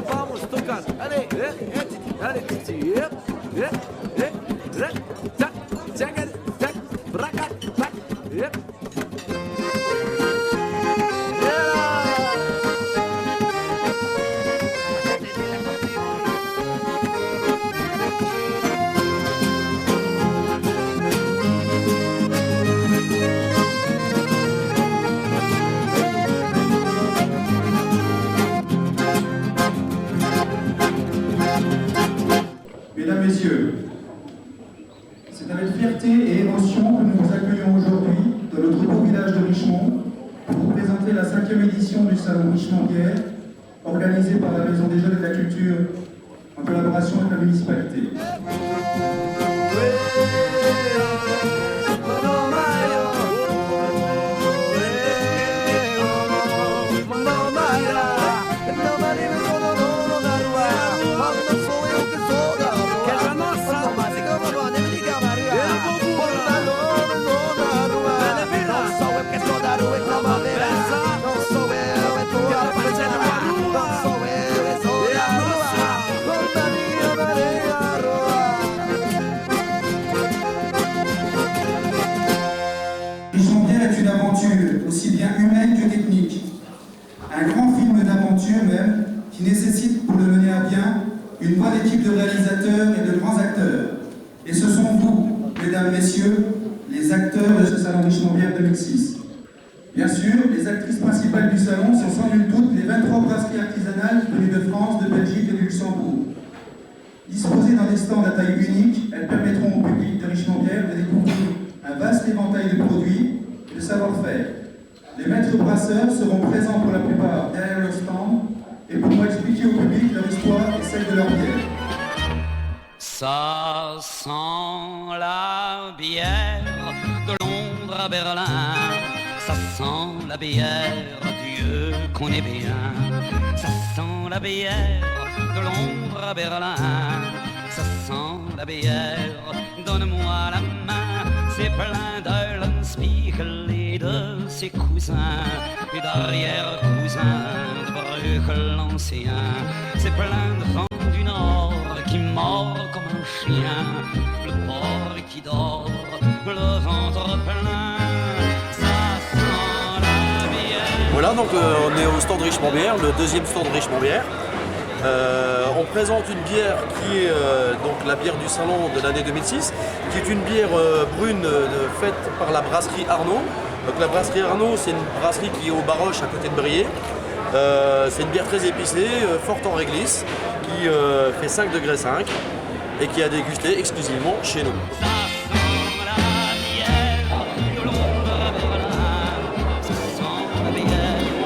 vamos tocar. Allez, allez, tac, tac, tac, braca, tac, Mesdames, Messieurs, c'est avec fierté et émotion que nous vous accueillons aujourd'hui dans notre beau village de Richemont pour vous présenter la 5e édition du Salon Richemont-Bière, organisée par la Maison des Jeunes et de la Culture en collaboration avec la municipalité. Richemont-Bière est une aventure aussi bien humaine que technique. Un grand film d'aventure même, qui nécessite pour le mener à bien une bonne équipe de réalisateurs et de grands acteurs. Et ce sont vous, mesdames, messieurs, les acteurs de ce Salon Richemont-Bière 2006. Bien sûr, les actrices principales du salon sont sans nul doute les 23 brasseries artisanales venues de France, de Belgique et du Luxembourg. Disposées dans des stands à taille unique, elles permettront au public de Richemont-Bière de découvrir un vaste éventail de produits et de savoir-faire. Les maîtres brasseurs seront présents pour la plupart derrière leur stand et pourront expliquer au public leur histoire et celle de leur bière. Ça sent la bière de Londres à Berlin. Ça sent la bière, Dieu qu'on est bien. Ça sent la bière de Londres à Berlin. Ça sent la bière, donne-moi la main. C'est plein d'Eulenspiegel et de ses cousins et d'arrière-cousins de Bruegel l'ancien. C'est plein de vent du Nord qui mord comme un chien, le porc qui dort, le ventre plein. Voilà, donc on est au stand Richemont-Bière, le deuxième stand Richemont-Bière. On présente une bière qui est donc la bière du salon de l'année 2006, qui est une bière brune faite par la brasserie Arnaud. Donc la brasserie Arnaud, c'est une brasserie qui est au Baroche à côté de Briey. C'est une bière très épicée, forte en réglisse, qui fait 5 degrés 5 et qui a dégusté exclusivement chez nous.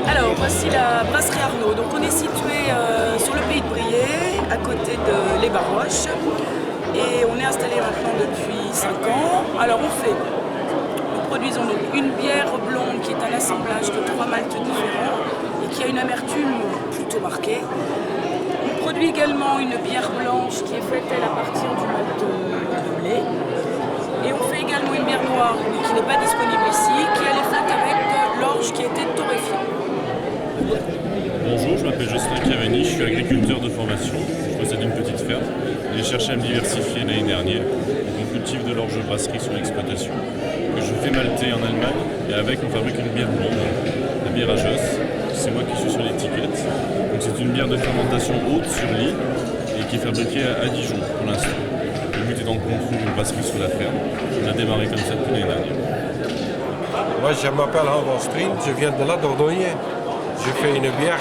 Alors, voici la brasserie Arnaud. Donc, on est situé sur le pays de Briey, à côté de Les Baroches. Et on est installé maintenant depuis 5 ans. Alors, nous produisons donc une bière blonde qui est un assemblage de 3 maltes différents et qui a une amertume plutôt marquée. On produit également une bière blanche qui est faite elle, à partir du malt de blé. Et on fait également une bière noire, mais qui n'est pas disponible ici, qui elle est faite avec de l'orge qui a été torréfiée. Bonjour, je m'appelle Jocelyn Chiavani, je suis agriculteur de formation, je possède une petite ferme et j'ai cherché à me diversifier l'année dernière. Donc on cultive de l'orge brasserie sur l'exploitation, que je fais malter en Allemagne et avec on fabrique une bière blonde, la bière à Joss, c'est moi qui suis sur l'étiquette. Donc c'est une bière de fermentation haute sur lit et qui est fabriquée à Dijon pour l'instant. Le but étant de construire une brasserie sur la ferme, on a démarré comme ça depuis l'année dernière. Moi je m'appelle Hans Strien, je viens de la Dordogne. Je fais une bière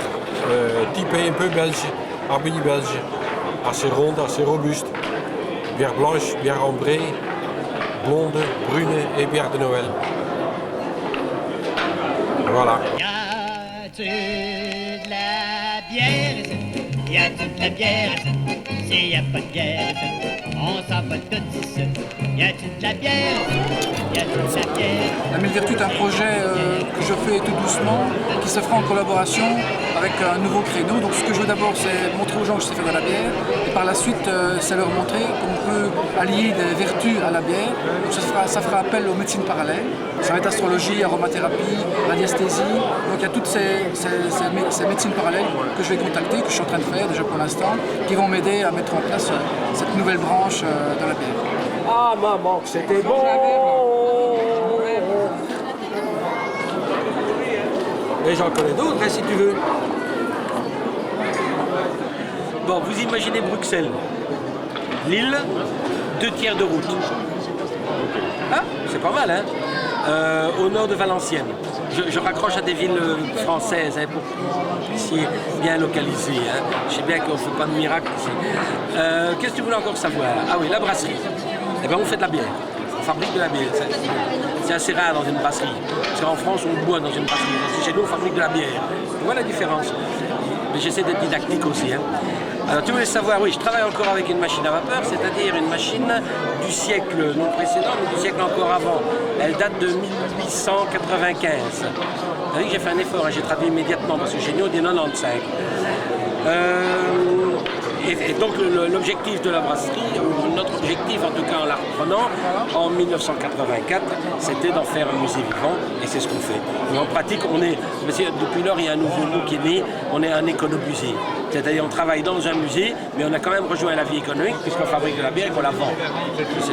typée un peu belge, abbaye belge, assez ronde, assez robuste. Bière blanche, bière ambrée, blonde, brune et bière de Noël. Voilà. Y a-t-il de la bière? Y a-t-il de la bière? S'il n'y a pas de bière, on s'en va tout ici. Y a-t-il de la bière? Y a-t-il de la bière? La Mille Vertus est un projet que je fais tout doucement, qui se fera en collaboration avec un nouveau créneau. Donc ce que je veux d'abord, c'est montrer aux gens que je sais faire de la bière. Et par la suite, c'est leur montrer qu'on peut allier des vertus à la bière. Donc ça fera appel aux médecines parallèles. Ça va être astrologie, aromathérapie, radiesthésie. Donc il y a toutes ces médecines parallèles que je vais contacter, que je suis en train de faire déjà pour l'instant, qui vont m'aider à mettre en place cette nouvelle branche de la bière. Ah maman, c'était bon! Et j'en connais d'autres, hein, si tu veux. Bon, vous imaginez Bruxelles, Lille, 2 tiers de route. Ah, c'est pas mal, hein? Au nord de Valenciennes. Je raccroche à des villes françaises hein, pour que vous puissiez bien localiser. Hein. Je sais bien qu'on ne fait pas de miracle ici. Qu'est-ce que tu voulais encore savoir? Ah oui, la brasserie. Eh bien, on fait de la bière. On fabrique de la bière. C'est assez rare dans une brasserie. Parce qu'en France, on boit dans une brasserie. Chez nous, on fabrique de la bière. Tu vois la différence? Mais j'essaie d'être didactique aussi. Hein. Alors, tu voulais savoir, oui, je travaille encore avec une machine à vapeur, c'est-à-dire une machine du siècle, non précédent, mais du siècle encore avant. Elle date de 1895. Vous savez que j'ai fait un effort, hein, j'ai traduit immédiatement, parce que chez nous, on dit 95. Et donc l'objectif de la brasserie, ou notre objectif en tout cas en la reprenant, en 1984, c'était d'en faire un musée vivant, et c'est ce qu'on fait. Et en pratique, depuis lors, il y a un nouveau mot qui est né, on est un économusée. C'est-à-dire on travaille dans un musée, mais on a quand même rejoint la vie économique, puisqu'on fabrique de la bière et qu'on la vend.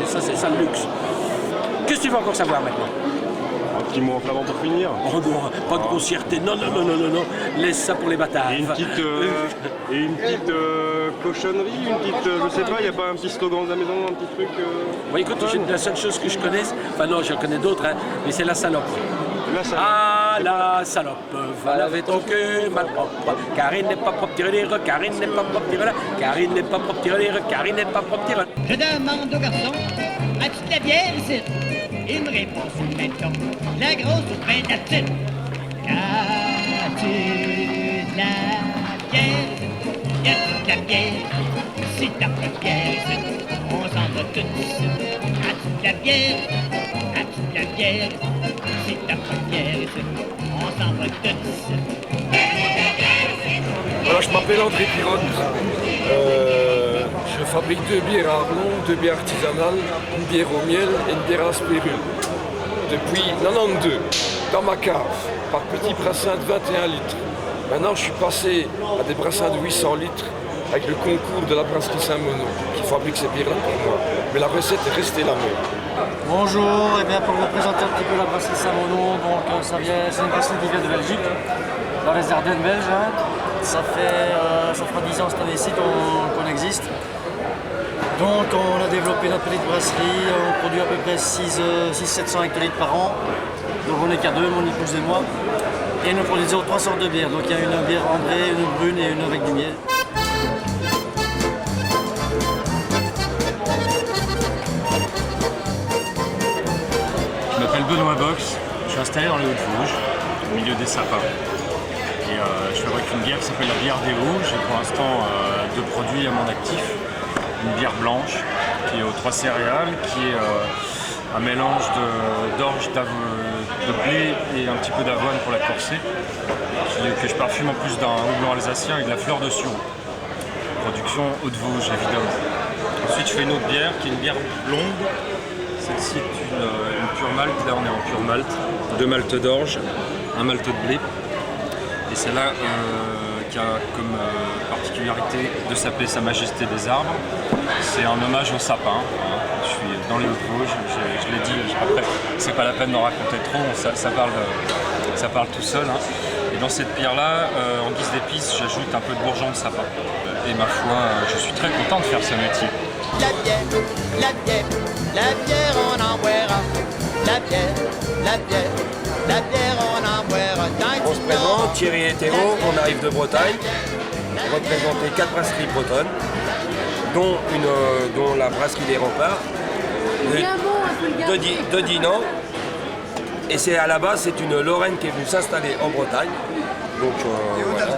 C'est ça le luxe. Qu'est-ce que tu veux encore savoir maintenant? Un petit mot en flamand pour finir. Oh non, pas de grossièreté, non, laisse ça pour les bâtards. Et une petite cochonnerie, une petite, je sais pas, il n'y a pas un petit slogan de la maison, un petit truc Bon, écoute, la seule chose que je connaisse, enfin non, j'en connais d'autres, hein, mais c'est la salope. La salope. Ah, la salope, va laver ton cul, mal propre, car il n'est pas propre, tire-les, car il n'est pas propre, tire-les, car il n'est pas propre, tire-les, car il n'est pas propre, tire-les. Je demande au garçon, as-tu de la bière ici? Il me répond sur le même ton, la grosse ou bien la petite. As-tu de la bière? As-tu de la bière? Si t'as pas de bière ici, on s'en va tout ici. As-tu de la bière? As-tu de la bière? Si t'as pas de bière ici, on s'en va tout ici. Voilà, je m'appelle André Pirotte. Je fabrique 2 bières à Arlon, 2 bières artisanales, une bière au miel et une bière à spirule. Depuis 92, dans ma cave, par petits brassins de 21 litres. Maintenant, je suis passé à des brassins de 800 litres avec le concours de la brasserie Saint-Monod qui fabrique ces bières-là pour moi. Mais la recette est restée la même. Bonjour, et bien pour vous présenter un petit peu la brasserie Saint-Monod, donc c'est une brasserie qui vient de Belgique, dans les Ardennes belges. Hein. Ça fera 10 ans cette année-ci qu'on existe. Donc on a développé notre petite brasserie, on produit à peu près 600-700 hectolitres par an. Donc on n'est qu'à 2, mon épouse et moi. Et nous produisons 3 sortes de bières. Donc il y a une bière ambrée, une brune et une avec du miel. Je m'appelle Benoît Box, je suis installé dans les Hauts-de-Vosges, au milieu des sapins. Et je fabrique une bière qui s'appelle la bière des Hauts. J'ai pour l'instant 2 produits à mon actif. Une bière blanche qui est aux 3 céréales, qui est un mélange d'orge, de blé et un petit peu d'avoine pour la corser, que je parfume en plus d'un houblon alsacien avec de la fleur de sureau. Production Hauts-de-Vosges évidemment. Ensuite je fais une autre bière qui est une bière blonde. Celle-ci est une pure malt, là on est en pure malt. 2 maltes d'orge, un malt de blé. Et celle-là qui a comme particularité de s'appeler Sa Majesté des Arbres. C'est un hommage au sapin. Je suis dans les Hauts-de-Vosges, je l'ai dit, après c'est pas la peine d'en raconter trop, ça parle tout seul. Hein. Et dans cette bière-là, en guise d'épices, j'ajoute un peu de bourgeon de sapin. Et ma foi, je suis très content de faire ce métier. La bière, la bière, la bière on en boira. La bière, la bière, la bière on en boira. On se présente, Thierry et Théo, on arrive de Bretagne, représenter 4 brasseries bretonnes, dont la brasserie des Remparts, de Dinan. Et c'est à la base, c'est une Lorraine qui est venue s'installer en Bretagne. Donc, voilà.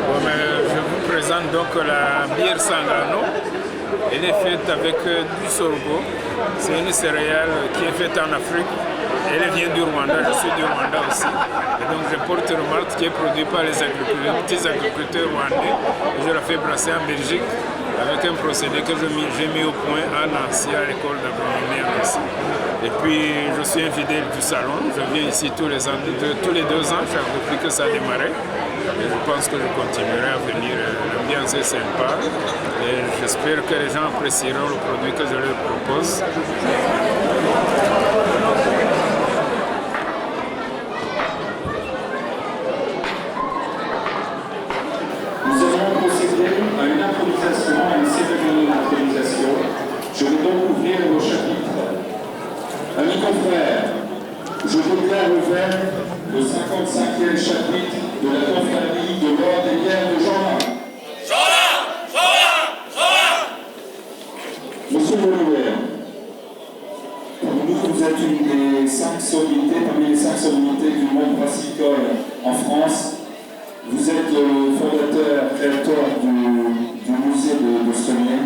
Bon, je vous présente donc la bière Sangano. Elle est faite avec du sorgho. C'est une céréale qui est faite en Afrique Elle vient du Rwanda, je suis du Rwanda aussi. Et donc je porte une malt qui est produite par les petits agriculteurs rwandais. Et je la fais brasser en Belgique avec un procédé que j'ai mis au point à Nancy, à l'école d'agronomie à Nancy. Et puis je suis un fidèle du salon, je viens ici tous les 2 ans, depuis que ça a démarré. Et je pense que je continuerai à venir, l'ambiance est sympa. Et j'espère que les gens apprécieront le produit que je leur propose. Nous allons procéder à une improvisation, à une cérémonie d'improvisation. Je vais donc ouvrir vos chapitres. Amis confrères, je déclare ouvert le 55e chapitre de la confrérie de l'Ordre des bières de Jeanlin. Monsieur Molouer, vous êtes une des 5 sommités, parmi les 5 sommités du monde brassicole en France. Vous êtes le fondateur, créateur du musée de Sommier.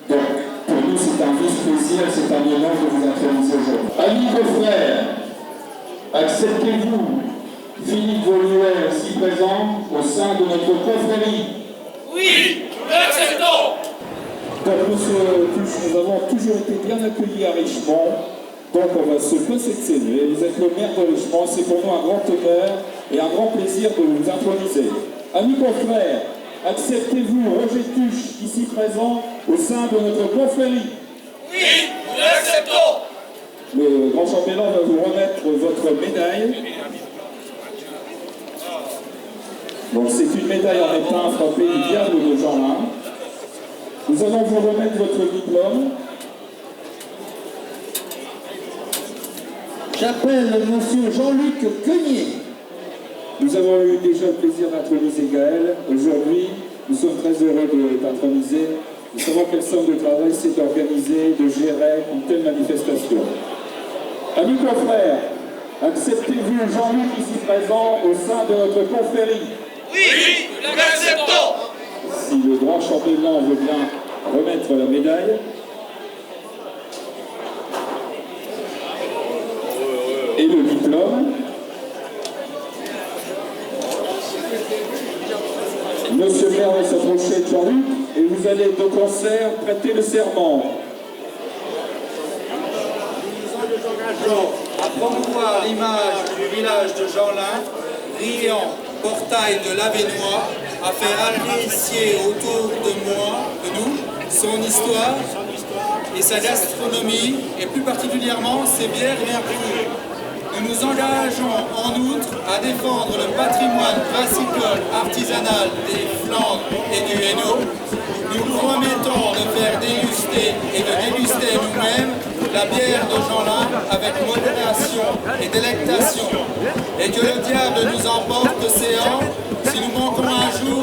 Donc, pour nous, c'est un vif plaisir, c'est un honneur de vous introduire aujourd'hui. Amis confrères, acceptez-vous Philippe Voluet, ici présent, au sein de notre confrérie? Oui, nous l'acceptons. Donc, monsieur Tuche, nous avons toujours été bien accueillis à Richemont. Donc, on va se passer de saluer. Vous êtes le maire de Richemont. C'est pour nous un grand honneur et un grand plaisir de vous introniser. Amis confrères, acceptez-vous Roger Tuche, ici présent, au sein de notre confrérie? Oui, nous l'acceptons. Le grand chambellan va vous remettre votre médaille. Donc, c'est une médaille en étain frappée du diable de Jeanlin. Nous allons vous remettre votre diplôme. J'appelle monsieur Jean-Luc Quenier. Nous avons eu déjà le plaisir d'introniser Gaël. Aujourd'hui, nous sommes très heureux de t'introniser. Nous savons quelle somme de travail c'est d'organiser, de gérer une telle manifestation. Amis confrères, acceptez-vous Jean-Luc ici présent au sein de notre confrérie? Oui, nous l'acceptons. Si le grand chambellan veut bien remettre la médaille. Et le diplôme. Monsieur le maire va s'approcher de Jean-Luc et vous allez de concert prêter le serment. Nous engageons à promouvoir l'image du village de Jeanlin, brillant portail de l'Avesnois, à faire apprécier autour de nous son histoire et sa gastronomie, et plus particulièrement ses bières merveilleuses. Nous nous engageons en outre à défendre le patrimoine brassicole artisanal des Flandres et du Hainaut. Nous promettons de faire déguster et de déguster nous-mêmes la bière de Jeanlin avec modération et délectation. Et que le diable nous emporte océan si nous manquons un jour